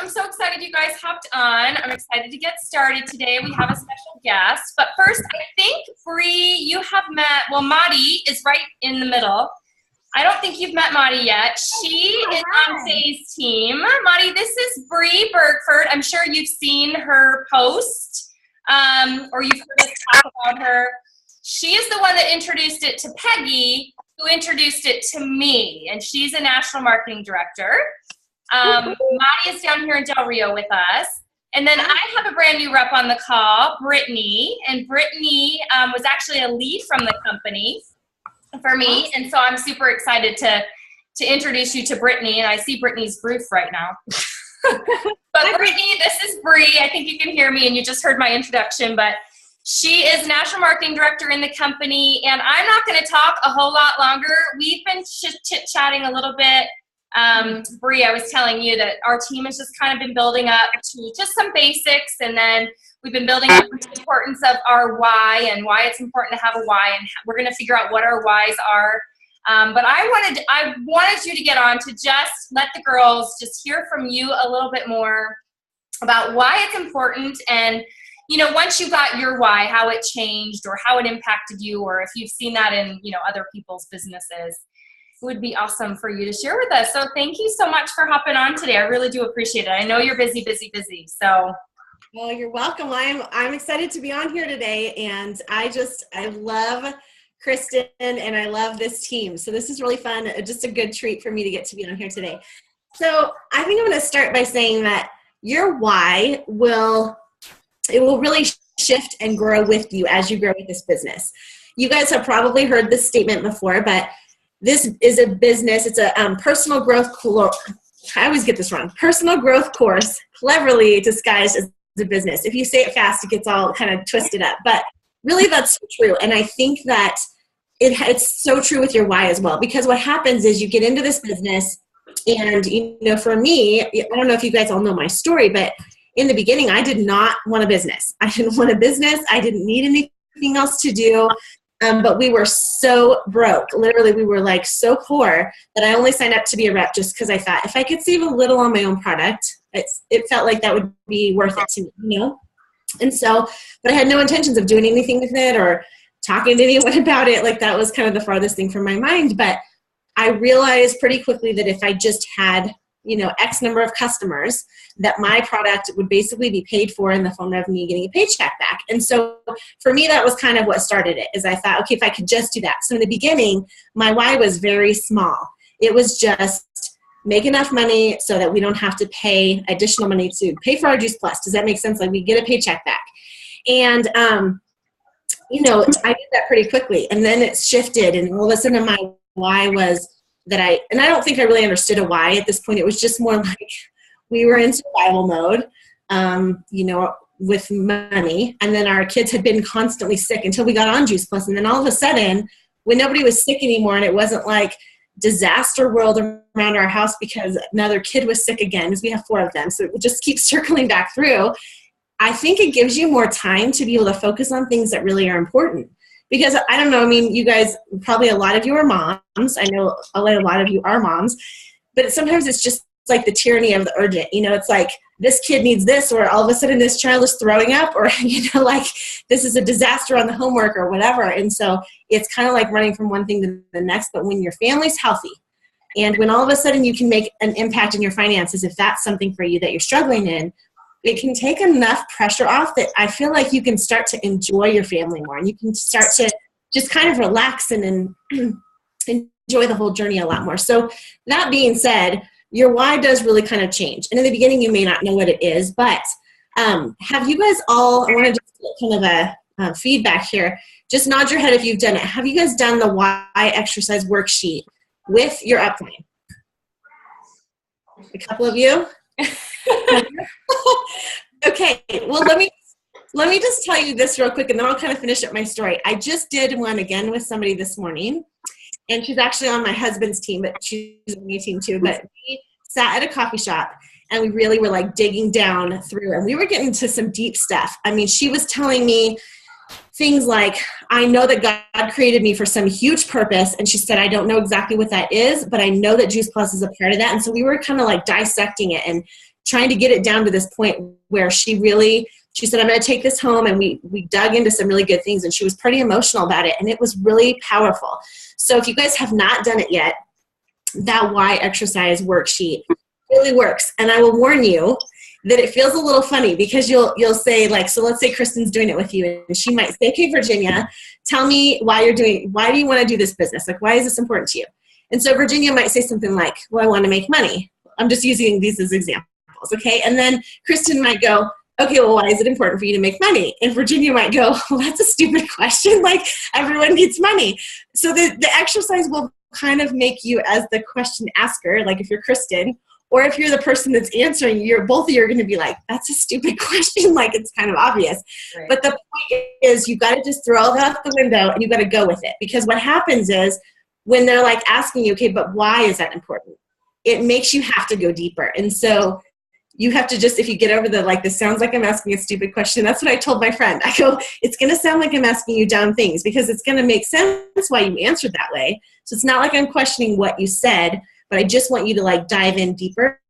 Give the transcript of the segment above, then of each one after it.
I'm so excited you guys hopped on. I'm excited to get started today. We have a special guest. But first, I think, Bree, you have met, well, Madi is right in the middle. I don't think you've met Madi yet. She is on Faye's team. Madi, this is Bree Bergford. I'm sure you've seen her post or you've heard us talk about her. She is the one that introduced it to Peggy, who introduced it to me, and she's a national marketing director. Madi is down here in Del Rio with us. And then I have a brand new rep on the call, Brittany. And Brittany was actually a lead from the company for me. And so I'm super excited to introduce you to Brittany. And I see Brittany's roof right now. But Brittany, this is Bree. I think you can hear me and you just heard my introduction. But she is National Marketing Director in the company. And I'm not going to talk a whole lot longer. We've been chit-chatting a little bit. Bree, I was telling you that our team has just kind of been building up to just some basics, and then we've been building up the importance of our why and why it's important to have a why, and we're going to figure out what our whys are. But I wanted you to get on to just let the girls just hear from you a little bit more about why it's important, and you know, once you got your why, how it changed or how it impacted you, or if you've seen that in, you know, other people's businesses. Would be awesome for you to share with us. So thank you so much for hopping on today. I really do appreciate it. I know you're busy. So. Well, you're welcome. I'm excited to be on here today, and I love Kristen and I love this team. So this is really fun. Just a good treat for me to get to be on here today. So I think I'm going to start by saying that your why will really shift and grow with you as you grow with this business. You guys have probably heard this statement before, but this is a business. It's a personal growth course. I always get this wrong. Personal growth course, cleverly disguised as a business. If you say it fast, it gets all kind of twisted up. But really, that's so true. And I think that it's so true with your why as well. Because what happens is you get into this business, and you know, for me, I don't know if you guys all know my story, but in the beginning, I did not want a business. I didn't want a business. I didn't need anything else to do. But we were so broke. Literally, we were like so poor that I only signed up to be a rep just because I thought if I could save a little on my own product, it felt like that would be worth it to me, you know? And so, but I had no intentions of doing anything with it or talking to anyone about it. Like that was kind of the farthest thing from my mind. But I realized pretty quickly that if I just had, you know, X number of customers, that my product would basically be paid for in the form of me getting a paycheck back. And so for me, that was kind of what started it, is I thought, okay, if I could just do that. So in the beginning, my why was very small. It was just make enough money so that we don't have to pay additional money to pay for our Juice Plus. Does that make sense? Like we get a paycheck back. And, you know, I did that pretty quickly. And then it shifted, and all of a sudden my why was that I don't think I really understood a why at this point. It was just more like we were in survival mode, you know, with money. And then our kids had been constantly sick until we got on Juice Plus. And then all of a sudden, when nobody was sick anymore, and it wasn't like disaster world around our house because another kid was sick again, because we have 4 of them. So it would just keep circling back through. I think it gives you more time to be able to focus on things that really are important. Because I don't know, I mean, you guys, probably a lot of you are moms. I know a lot of you are moms. But sometimes it's just like the tyranny of the urgent. You know, it's like this kid needs this, or all of a sudden this child is throwing up, or, you know, like this is a disaster on the homework or whatever. And so it's kind of like running from one thing to the next. But when your family's healthy, and when all of a sudden you can make an impact in your finances, if that's something for you that you're struggling in, it can take enough pressure off that I feel like you can start to enjoy your family more, and you can start to just kind of relax and enjoy the whole journey a lot more. So that being said, your why does really kind of change. And in the beginning, you may not know what it is, but have you guys all, I want to just get kind of a feedback here. Just nod your head if you've done it. Have you guys done the why exercise worksheet with your upline? A couple of you? Okay, well, let me just tell you this real quick, and then I'll kind of finish up my story. I just did one again with somebody this morning, and she's actually on my husband's team, but she's on my team too. But we sat at a coffee shop, and we really were like digging down through, and we were getting to some deep stuff. I mean, she was telling me things like, I know that God created me for some huge purpose. And she said, I don't know exactly what that is, but I know that Juice Plus is a part of that. And so we were kind of like dissecting it and trying to get it down to this point where she said, I'm going to take this home. And we dug into some really good things, and she was pretty emotional about it. And it was really powerful. So if you guys have not done it yet, that why exercise worksheet really works. And I will warn you that it feels a little funny, because you'll say, like, so let's say Kristen's doing it with you, and she might say, okay, Virginia, tell me why do you want to do this business? Like, why is this important to you? And so Virginia might say something like, well, I want to make money. I'm just using these as examples. Okay. And then Kristen might go, okay, well, why is it important for you to make money? And Virginia might go, well, that's a stupid question. Like, everyone needs money. So the exercise will kind of make you as the question asker, like if you're Kristen, or if you're the person that's answering, both of you are going to be like, that's a stupid question. Like, it's kind of obvious. Right. But the point is, you got to just throw all that out the window and you got to go with it. Because what happens is, when they're like asking you, okay, but why is that important? It makes you have to go deeper. And so you have to just, if you get over this sounds like I'm asking a stupid question. That's what I told my friend. I go, it's going to sound like I'm asking you dumb things, because it's going to make sense why you answered that way. So it's not like I'm questioning what you said, but I just want you to dive in deeper.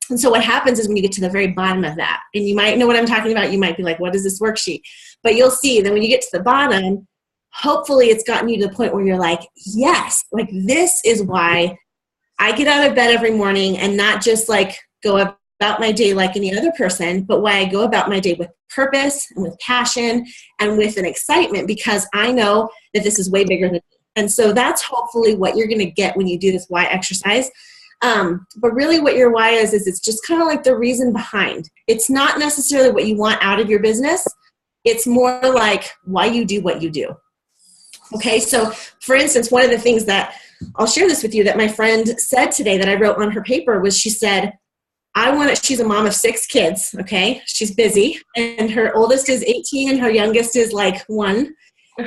And so what happens is, when you get to the very bottom of that, and you might know what I'm talking about, you might be like, what is this worksheet? But you'll see that when you get to the bottom, hopefully it's gotten you to the point where you're like, yes, like, this is why I get out of bed every morning, and not just go about my day like any other person, but why I go about my day with purpose and with passion and with an excitement, because I know that this is way bigger than me. And so that's hopefully what you're going to get when you do this why exercise. But really what your why is it's just kind of like the reason behind. It's not necessarily what you want out of your business. It's more like why you do what you do. Okay, so for instance, one of the things that I'll share this with you that my friend said today that I wrote on her paper was, she said, she's a mom of 6 kids, okay? She's busy, and her oldest is 18 and her youngest is 1.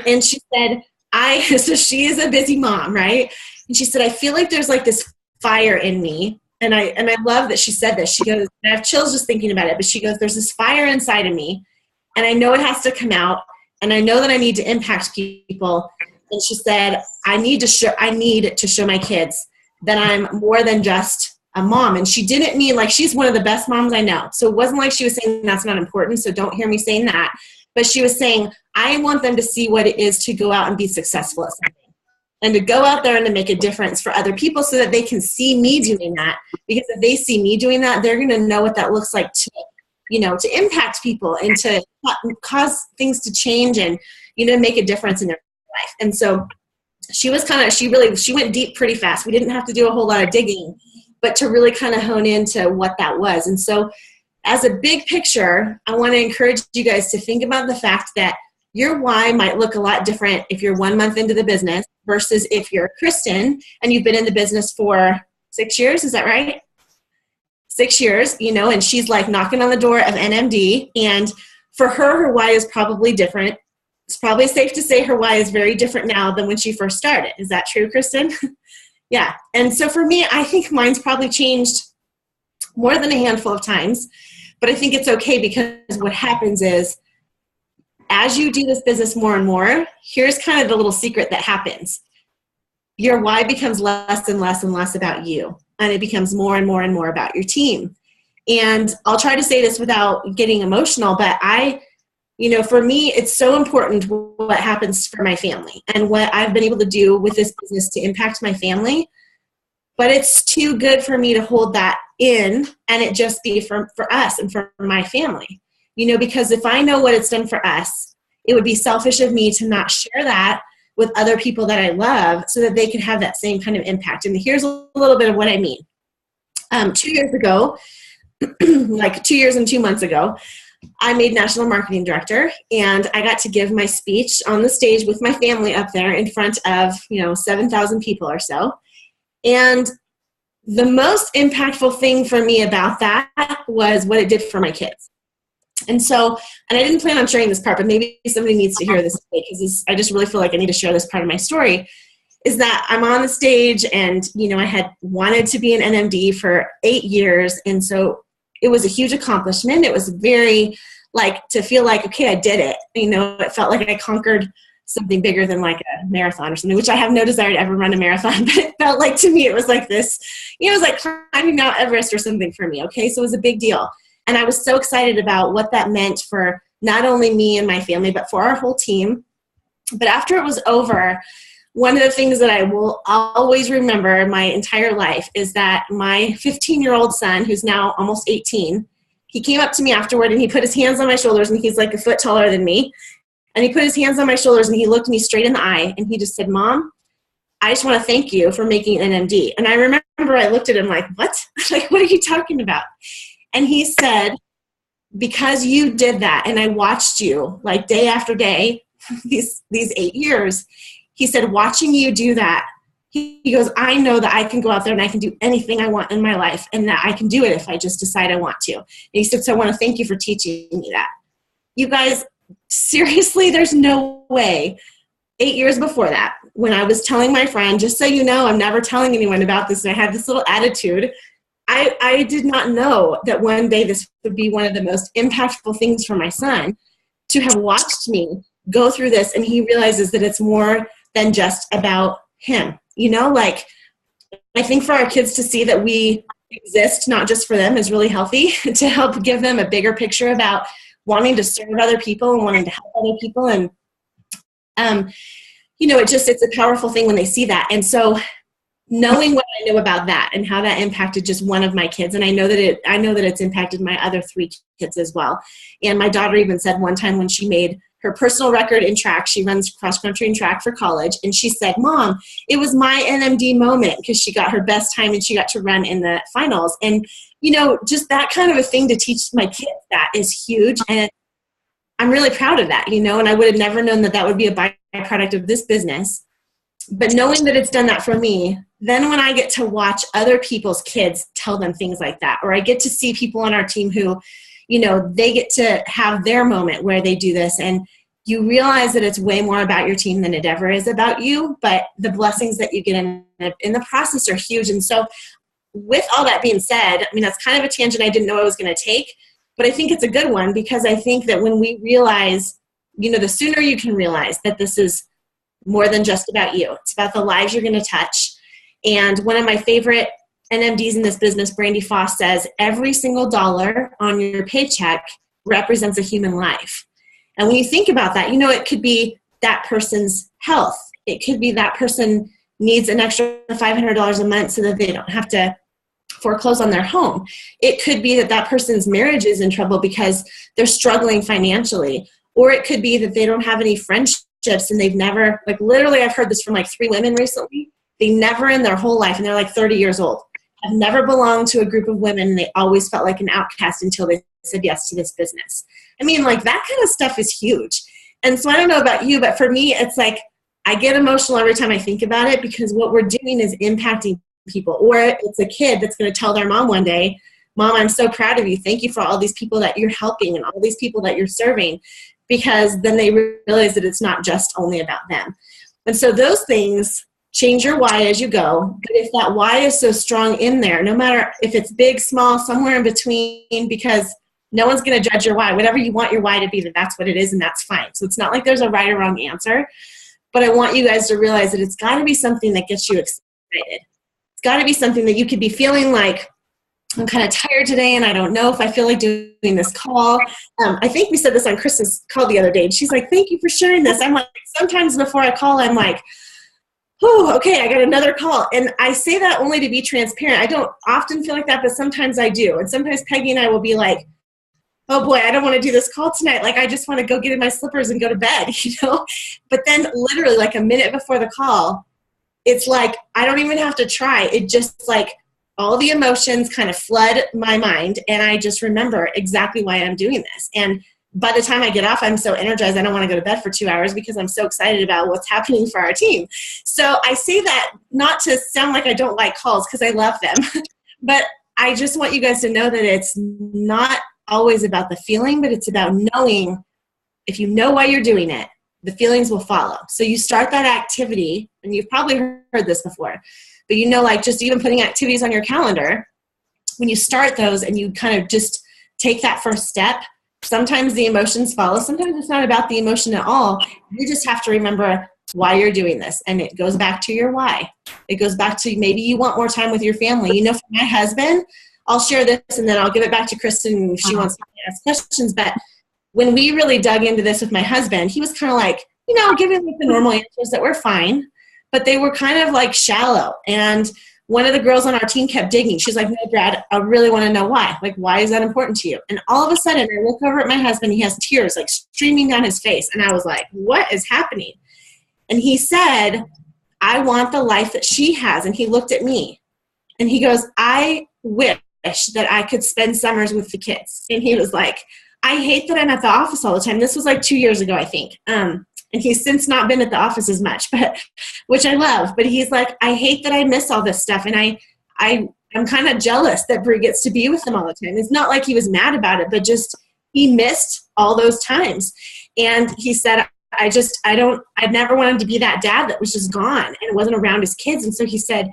And she said, so she is a busy mom, right? And she said, I feel like there's this fire in me. And I love that she said this. She goes, I have chills just thinking about it, but she goes, there's this fire inside of me, and I know it has to come out, and I know that I need to impact people. And she said, I need to show my kids that I'm more than just a mom. And she didn't mean she's one of the best moms I know. So it wasn't like she was saying that's not important. So don't hear me saying that. But she was saying, I want them to see what it is to go out and be successful at something, and to go out there and to make a difference for other people, so that they can see me doing that. Because if they see me doing that, they're going to know what that looks like to impact people and to cause things to change and, make a difference in their life. And so she went deep pretty fast. We didn't have to do a whole lot of digging, but to really kind of hone into what that was. And so as a big picture, I want to encourage you guys to think about the fact that your why might look a lot different if you're 1 month into the business versus if you're Kristen and you've been in the business for 6 years. Is that right? 6 years, and she's knocking on the door of NMD. And for her why is probably different. It's probably safe to say her why is very different now than when she first started. Is that true, Kristen? Yeah. And so for me, I think mine's probably changed more than a handful of times, but I think it's okay, because what happens is, as you do this business more and more, here's kind of the little secret that happens. Your why becomes less and less and less about you, and it becomes more and more and more about your team. And I'll try to say this without getting emotional, but for me, it's so important what happens for my family and what I've been able to do with this business to impact my family. But it's too good for me to hold that in and it just be for us and for my family. Because if I know what it's done for us, it would be selfish of me to not share that with other people that I love so that they can have that same kind of impact. And here's a little bit of what I mean. 2 years ago, 2 years and 2 months ago, I made national marketing director, and I got to give my speech on the stage with my family up there in front of, 7,000 people or so. And the most impactful thing for me about that was what it did for my kids. And I didn't plan on sharing this part, but maybe somebody needs to hear this today, because I just really feel like I need to share this part of my story, is that I'm on the stage and, I had wanted to be an NMD for 8 years. And so it was a huge accomplishment. It was very to feel like, okay, I did it. It felt like I conquered something bigger than like a marathon or something, which I have no desire to ever run a marathon, but it felt like to me, it was like this, it was like climbing Mount Everest or something for me. Okay. So it was a big deal. And I was so excited about what that meant for not only me and my family, but for our whole team. But after it was over, one of the things that I will always remember my entire life is that my 15-year-old son, who's now almost 18, he came up to me afterward and he put his hands on my shoulders, and he's like a foot taller than me. And he put his hands on my shoulders and he looked me straight in the eye and he just said, "Mom, I just want to thank you for making an MD." And I remember I looked at him like, "What?" Like, what are you talking about? And he said, "Because you did that and I watched you like day after day, these 8 years," he said, "watching you do that," he goes, "I know that I can go out there and I can do anything I want in my life and that I can do it if I just decide I want to." And he said, "So I want to thank you for teaching me that." You guys, seriously, there's no way 8 years before that, when I was telling my friend, "Just so you know, I'm never telling anyone about this," and I had this little attitude, I did not know that one day this would be one of the most impactful things for my son, to have watched me go through this, and he realizes that it's more than just about him. You know, like, I think for our kids to see that we exist not just for them is really healthy, to help give them a bigger picture about wanting to serve other people and wanting to help other people. And, you know, it's a powerful thing when they see that. And so knowing what I know about that and how that impacted just one of my kids, and I know that it's impacted my other 3 kids as well. And my daughter even said one time when she made her personal record in track, she runs cross country and track for college, and she said, "Mom, it was my NMD moment," because she got her best time and she got to run in the finals. And, you know, just that kind of a thing to teach my kids, that is huge. And I'm really proud of that, you know, and I would have never known that would be a byproduct of this business. But knowing that it's done that for me, then when I get to watch other people's kids tell them things like that, or I get to see people on our team who, you know, they get to have their moment where they do this, and you realize that it's way more about your team than it ever is about you, but the blessings that you get in the process are huge. And so with all that being said, I mean, that's kind of a tangent I didn't know I was going to take, but I think it's a good one, because I think that when we realize, you know, the sooner you can realize that this is more than just about you, it's about the lives you're going to touch. And one of my favorite NMDs in this business, Brandy Foss, says every single dollar on your paycheck represents a human life. And when you think about that, you know, it could be that person's health. It could be that person needs an extra $500 a month so that they don't have to foreclose on their home. It could be that person's marriage is in trouble because they're struggling financially. Or it could be that they don't have any friendships and they've never, like, literally I've heard this from like 3 women recently. They never in their whole life, and they're like 30 years old, have never belonged to a group of women, and they always felt like an outcast until they said yes to this business. I mean, like, that kind of stuff is huge. And so I don't know about you, but for me, it's like I get emotional every time I think about it, because what we're doing is impacting people. Or it's a kid that's going to tell their mom one day, "Mom, I'm so proud of you. Thank you for all these people that you're helping and all these people that you're serving," because then they realize that it's not just only about them. And so those things change your why as you go. But if that why is so strong in there, no matter if it's big, small, somewhere in between, because no one's going to judge your why. Whatever you want your why to be, that's what it is, and that's fine. So it's not like there's a right or wrong answer. But I want you guys to realize that it's got to be something that gets you excited. It's got to be something that you could be feeling like, "I'm kind of tired today and I don't know if I feel like doing this call." I think we said this on Kristen's call the other day, and she's like, "Thank you for sharing this." I'm like, sometimes before I call, I'm like, "Oh, okay, I got another call." And I say that only to be transparent. I don't often feel like that, but sometimes I do. And sometimes Peggy and I will be like, "Oh boy, I don't want to do this call tonight. Like, I just want to go get in my slippers and go to bed," you know? But then literally like a minute before the call, it's like, I don't even have to try. It just, like, all the emotions kind of flood my mind, and I just remember exactly why I'm doing this. And by the time I get off, I'm so energized I don't want to go to bed for 2 hours because I'm so excited about what's happening for our team. So I say that not to sound like I don't like calls, because I love them. But I just want you guys to know that it's not always about the feeling, but it's about knowing, if you know why you're doing it, the feelings will follow. So you start that activity, and you've probably heard this before, but you know, like, just even putting activities on your calendar, when you start those and you kind of just take that first step, sometimes the emotions follow. Sometimes it's not about the emotion at all. You just have to remember why you're doing this. And it goes back to your why. It goes back to maybe you want more time with your family. You know, for my husband, I'll share this and then I'll give it back to Kristen if she wants to ask questions. But when we really dug into this with my husband, he was kind of like, you know, giving like the normal answers that were fine, but they were kind of like shallow. And one of the girls on our team kept digging. She's like, no, Brad, I really want to know why. Like, why is that important to you? And all of a sudden, I look over at my husband. He has tears like streaming down his face. And I was like, what is happening? And he said, I want the life that she has. And he looked at me. And he goes, I wish that I could spend summers with the kids. And he was like, I hate that I'm at the office all the time. This was like 2 years ago, I think. And he's since not been at the office as much, but which I love. But he's like, I hate that I miss all this stuff. And I'm kind of jealous that Bree gets to be with them all the time. It's not like he was mad about it, but just he missed all those times. And he said, I've never wanted to be that dad that was just gone and wasn't around his kids. And so he said,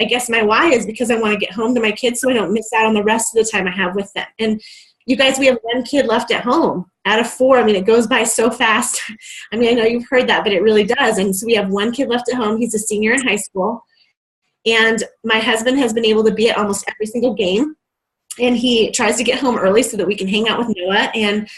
I guess my why is because I want to get home to my kids so I don't miss out on the rest of the time I have with them. And you guys, we have 1 kid left at home out of 4. I mean, it goes by so fast. I mean, I know you've heard that, but it really does. And so we have 1 kid left at home. He's a senior in high school. And my husband has been able to be at almost every single game. And he tries to get home early so that we can hang out with Noah and,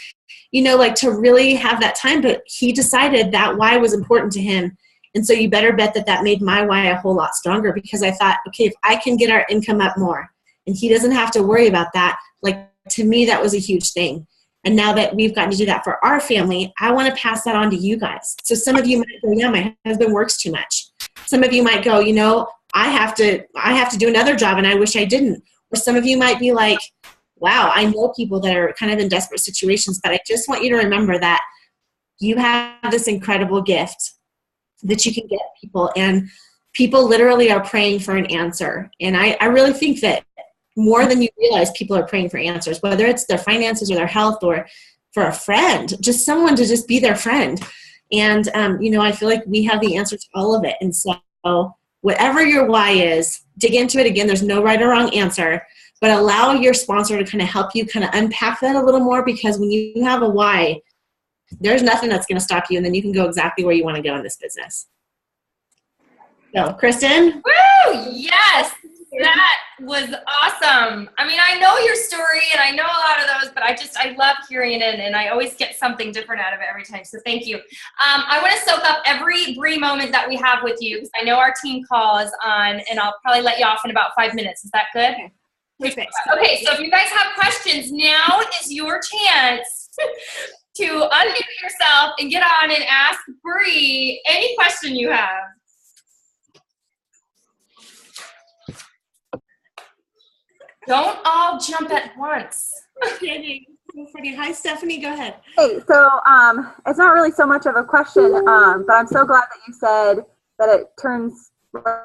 you know, like to really have that time. But he decided that why was important to him. And so you better bet that that made my why a whole lot stronger, because I thought, okay, if I can get our income up more and he doesn't have to worry about that, like, to me, that was a huge thing. And now that we've gotten to do that for our family, I want to pass that on to you guys. So some of you might go, yeah, my husband works too much. Some of you might go, you know, I have to do another job and I wish I didn't. Or some of you might be like, wow, I know people that are kind of in desperate situations, but I just want you to remember that you have this incredible gift that you can get people, and people literally are praying for an answer. And I really think that more than you realize, people are praying for answers, whether it's their finances or their health or for a friend, just someone to just be their friend. And, you know, I feel like we have the answer to all of it. And so whatever your why is, dig into it. Again, there's no right or wrong answer, but allow your sponsor to kind of help you kind of unpack that a little more, because when you have a why, there's nothing that's going to stop you. And then you can go exactly where you want to go in this business. So, Kristen? Woo! Yes! That was awesome. I mean, I know your story and I know a lot of those, but I love hearing it, and I always get something different out of it every time. So thank you. I want to soak up every Bree moment that we have with you, because I know our team call is on, and I'll probably let you off in about 5 minutes. Is that good? Okay. Okay, so if you guys have questions, now is your chance to unmute yourself and get on and ask Bree any question you have. Don't all jump at once. Hi, Stephanie. Go ahead. Hey, so it's not really so much of a question, but I'm so glad that you said that it turns,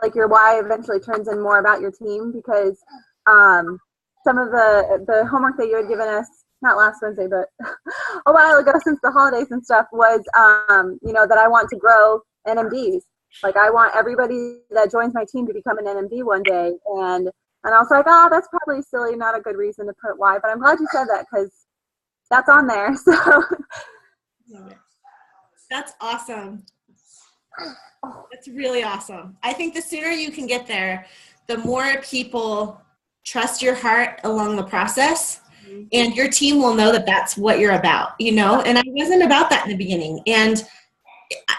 like, your why eventually turns in more about your team, because some of the homework that you had given us, not last Wednesday, but a while ago since the holidays and stuff, was, you know, that I want to grow NMDs. Like, I want everybody that joins my team to become an NMD one day. And I was like, oh, that's probably silly, not a good reason to put why. But I'm glad you said that, because that's on there. So that's awesome. That's really awesome. I think the sooner you can get there, the more people trust your heart along the process, and your team will know that that's what you're about, you know? And I wasn't about that in the beginning. And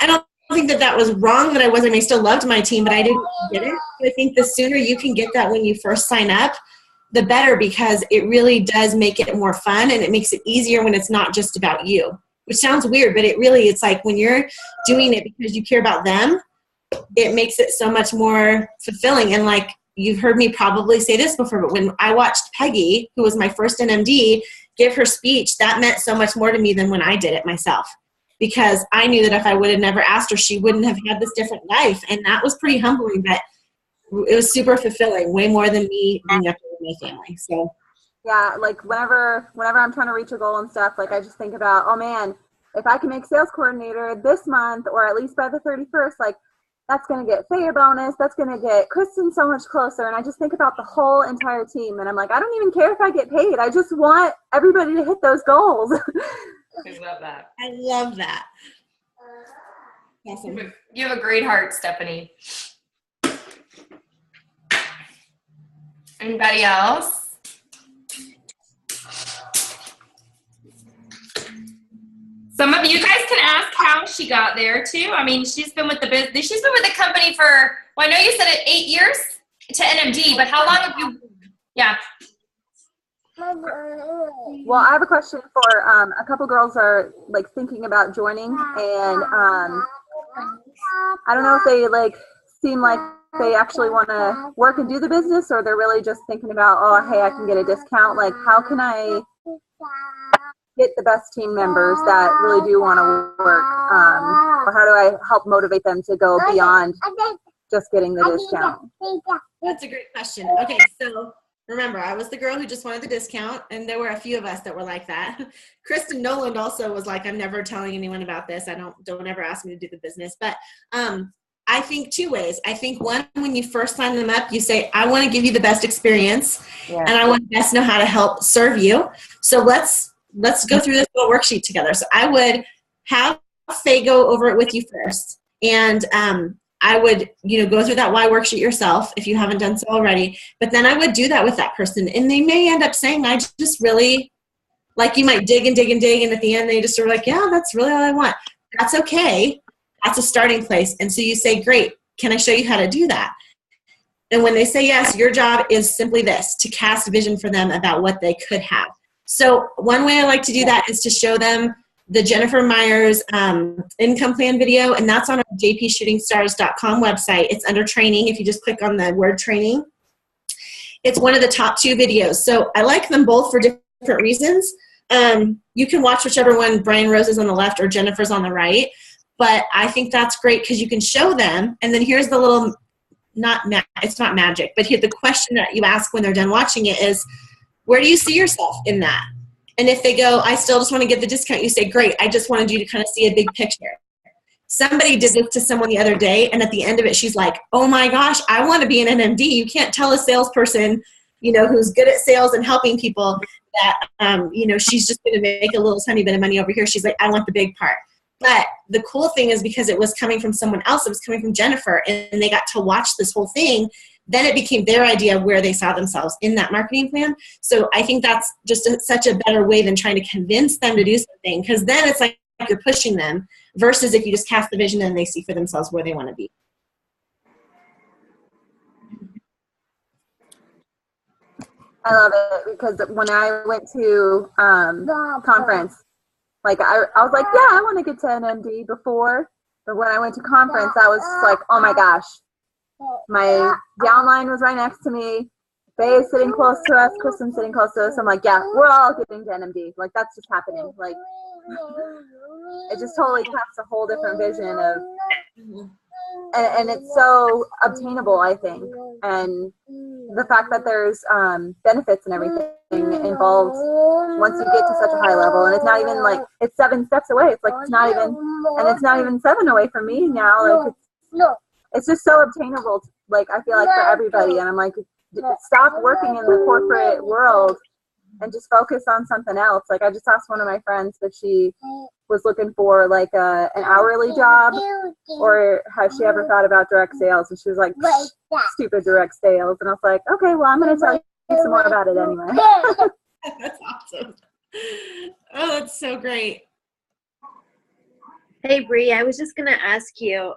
I don't think that was wrong that I wasn't. I still loved my team, but I didn't get it. I think the sooner you can get that when you first sign up, the better, because it really does make it more fun, and it makes it easier when it's not just about you, which sounds weird, but it's like when you're doing it because you care about them, it makes it so much more fulfilling. And like, you've heard me probably say this before, but when I watched Peggy, who was my first NMD, give her speech, that meant so much more to me than when I did it myself. Because I knew that if I would have never asked her, she wouldn't have had this different life. And that was pretty humbling, but it was super fulfilling, way more than me being up with my family. So yeah, like whenever I'm trying to reach a goal and stuff, like I just think about, oh man, if I can make sales coordinator this month, or at least by the 31st, like that's going to get Faye a bonus. That's going to get Kristen so much closer. And I just think about the whole entire team. And I'm like, I don't even care if I get paid. I just want everybody to hit those goals. I love that. I love that. Awesome. You have a great heart, Stephanie. Anybody else? Some of you guys can ask how she got there too. I mean, she's been with the business. She's been with the company for, well, I know you said it 8 years to NMD, but how long have you? Yeah. Well, I have a question for a couple girls are like thinking about joining, and I don't know if they like seem like they actually want to work and do the business, or they're really just thinking about, oh, hey, I can get a discount. Like, how can I get the best team members that really do want to work, or how do I help motivate them to go beyond just getting the discount? That's a great question. Okay, so remember, I was the girl who just wanted the discount, and there were a few of us that were like that. Kristen Noland also was like, I'm never telling anyone about this. Don't ever ask me to do the business. But I think two ways. I think one, when you first sign them up, you say, I want to give you the best experience, and I want to best know how to help serve you. So let's go through this little worksheet together. So I would have Faye go over it with you first. And I would, go through that why worksheet yourself if you haven't done so already. But then I would do that with that person. And they may end up saying, I just really, like, you might dig and dig and dig. And at the end, they just are like, yeah, that's really all I want. That's okay. That's a starting place. And so you say, great, can I show you how to do that? And when they say yes, your job is simply this, to cast vision for them about what they could have. So one way I like to do that is to show them the Jennifer Myers income plan video, and that's on our jpshootingstars.com website. It's under training. If you just click on the word training, it's one of the top 2 videos. So I like them both for different reasons. You can watch whichever one, Brian Rose is on the left or Jennifer's on the right, but I think that's great because you can show them, and then here's the little, it's not magic, but here the question that you ask when they're done watching it is, where do you see yourself in that? And if they go, I still just want to get the discount, you say, great, I just wanted you to kind of see a big picture. Somebody did this to someone the other day, and at the end of it, she's like, oh my gosh, I want to be an NMD. You can't tell a salesperson, who's good at sales and helping people that, she's just going to make a little tiny bit of money over here. She's like, I want the big part. But the cool thing is because it was coming from someone else, it was coming from Jennifer, and they got to watch this whole thing. Then it became their idea of where they saw themselves in that marketing plan. So I think that's just such a better way than trying to convince them to do something, because then it's like you're pushing them versus if you just cast the vision and they see for themselves where they want to be. I love it because when I went to conference, like I was like, yeah, I want to get to NMD before. But when I went to conference, I was like, oh my gosh. My downline was right next to me. Faye is sitting close to us. Kristen's sitting close to us. I'm like, yeah, we're all getting to NMD. Like, that's just happening. Like, it just totally casts a whole different vision of, and it's so obtainable, I think. And the fact that there's benefits and everything involved once you get to such a high level. And it's not even like, it's 7 steps away. It's like, it's not even 7 away from me now. Like, it's just so obtainable, like, I feel like for everybody. And I'm like, stop working in the corporate world and just focus on something else. Like, I just asked one of my friends if she was looking for like an hourly job, or has she ever thought about direct sales? And she was like, stupid direct sales. And I was like, okay, well, I'm going to tell you some more about it anyway. That's awesome. Oh, that's so great. Hey, Bree, I was just going to ask you,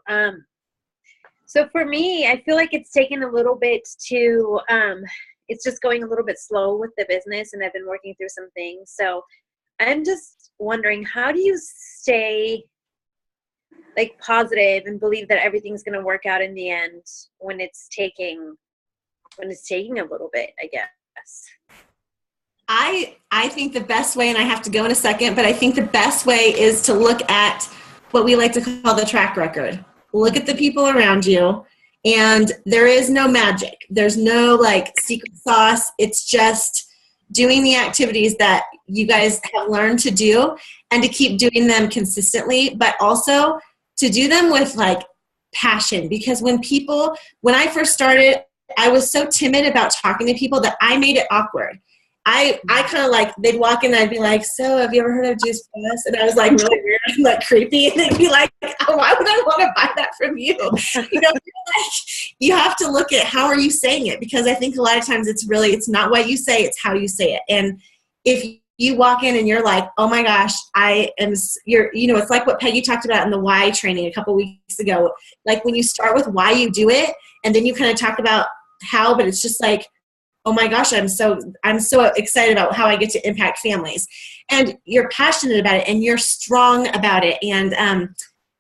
so for me, I feel like it's taken a little bit to, it's just going a little bit slow with the business, and I've been working through some things. So I'm just wondering, how do you stay like positive and believe that everything's going to work out in the end when it's taking a little bit, I guess? I think the best way, and I have to go in a second, but I think the best way is to look at what we like to call the track record. Look at the people around you, and there is no magic. There's no like secret sauce. It's just doing the activities that you guys have learned to do and to keep doing them consistently, but also to do them with like passion, because when I first started, I was so timid about talking to people that I made it awkward. I kind of like, they'd walk in and I'd be like, so have you ever heard of Juice Plus? And I was like really weird and like creepy. And they'd be like, oh, why would I want to buy that from you? You know, like, you have to look at how are you saying it, because I think a lot of times it's not what you say, it's how you say it. And if you walk in and you're like, oh my gosh, it's like what Peggy talked about in the why training a couple weeks ago. Like when you start with why you do it and then you kind of talk about how, but it's just like, oh my gosh, I'm so excited about how I get to impact families. And you're passionate about it and you're strong about it. And,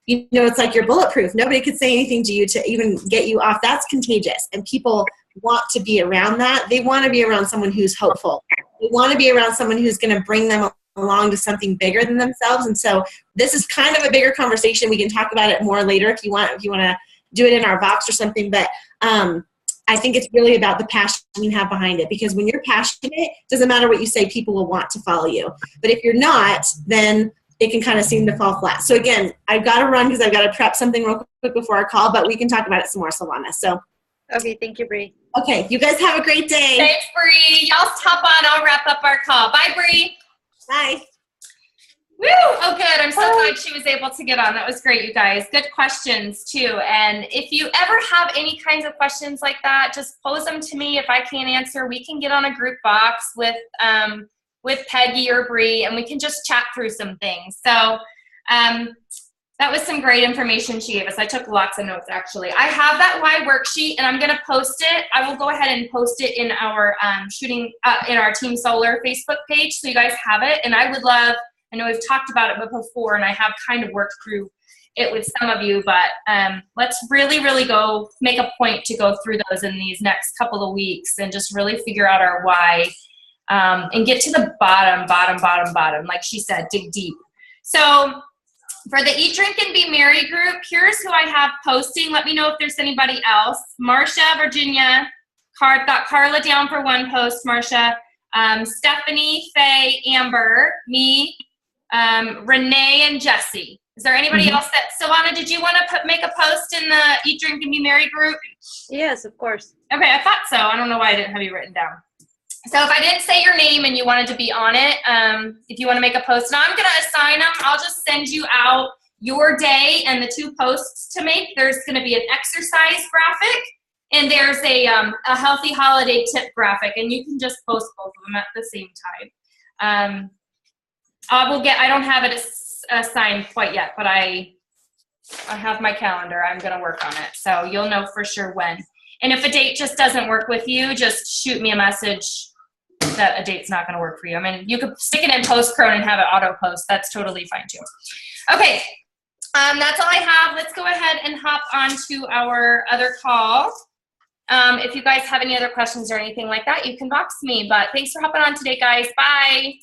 it's like you're bulletproof. Nobody could say anything to you to even get you off. That's contagious. And people want to be around that. They want to be around someone who's hopeful. They want to be around someone who's going to bring them along to something bigger than themselves. And so this is kind of a bigger conversation. We can talk about it more later if you want to do it in our box or something. But, I think it's really about the passion you have behind it, because when you're passionate, it doesn't matter what you say, people will want to follow you. But if you're not, then it can kind of seem to fall flat. So again, I've got to run because I've got to prep something real quick before our call, but we can talk about it some more, Silvana. So. Okay, thank you, Bree. Okay, you guys have a great day. Thanks, Bree. Y'all hop on. I'll wrap up our call. Bye, Bree. Bye. Woo! Oh, good. I'm so glad she was able to get on. That was great, you guys. Good questions, too. And if you ever have any kinds of questions like that, just pose them to me. If I can't answer, we can get on a group box with Peggy or Bree, and we can just chat through some things. So that was some great information she gave us. I took lots of notes, actually. I have that why worksheet, and I'm going to post it. I will go ahead and post it in our in our Team Solar Facebook page, so you guys have it. And I would love, I know we've talked about it before, and I have kind of worked through it with some of you, but let's really, really go make a point to go through those in these next couple of weeks and just really figure out our why and get to the bottom, like she said, dig deep. So for the Eat, Drink, and Be Merry group, here's who I have posting. Let me know if there's anybody else. Marcia, Virginia, got Carla down for one post, Marcia. Stephanie, Faye, Amber, me, Renee, and Jesse. Is there anybody else that, Silvana, did you want to make a post in the Eat, Drink, and Be Merry group? Yes, of course. Okay, I thought so. I don't know why I didn't have you written down. So if I didn't say your name and you wanted to be on it, if you want to make a post, and I'm going to assign them, I'll just send you out your day and the 2 posts to make. There's going to be an exercise graphic, and there's a healthy holiday tip graphic, and you can just post both of them at the same time. I don't have it assigned quite yet, but I have my calendar. I'm going to work on it, so you'll know for sure when. And if a date just doesn't work with you, just shoot me a message that a date's not going to work for you. I mean, you could stick it in Postcrone and have it auto-post. That's totally fine, too. Okay, that's all I have. Let's go ahead and hop on to our other call. If you guys have any other questions or anything like that, you can box me. But thanks for hopping on today, guys. Bye.